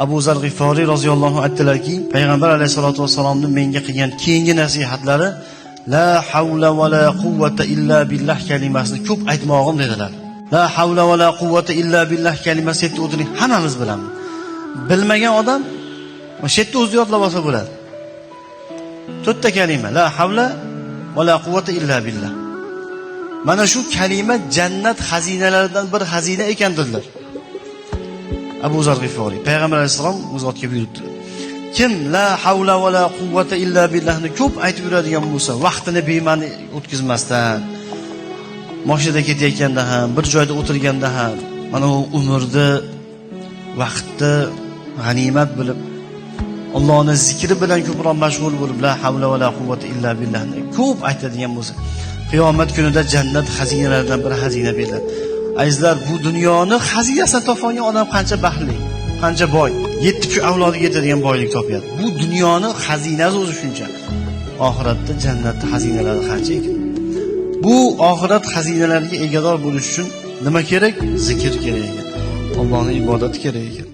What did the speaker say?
Abu Zar G'iforiy roziyallohu aytdilarki, payg'ambar alayhisolatu vassalomning menga qilgan keyingi nasihatlari la havla va la quvvata illa billah kalimasini ko'p aytmog'im dedilar. La havla va la quvvata illa billah kalimasi yerda o'tiring, hammamiz bilamiz. Bilmagan odam o'sha yerda o'zi yodlab olsa bo'ladi. To'rtta kalima: la havla va la quvvata illa billah. Mana shu kalima jannat xazinalaridan bir xazina ekandirlar. Abu Zar G'iforiy payg'ambar alayhisalom o'zotga buyuribdilar. Kim la havla va la quvvata illa billahni ko'p aytib yuradigan bo'lsa, vaqtini bema'ni o'tkazmasdan, mashinada ketayotganda ham, bir joyda o'tirganda ham, mana u umrni, vaqtni g'animat bilib, Allohning zikri bilan ko'proq mashg'ul bo'lib, la havla va la quvvata illa billahni ko'p aytadigan bo'lsa, qiyomat kunida jannat xazinalaridan bir xazina beriladi. Azizlar, bu dunyoni xazinasini topgan odam qancha baxtli, qancha boy, 7 kun avlodiga yetadigan boylik topadi. Bu dunyoni xazinasi o'zi shuncha. Oxiratda jannatning xazinalari qancha ekan? Bu oxirat xazinalariga egador bo'lish uchun nima kerak? Zikr kerak ekan. Allohning ibodati kerak ekan.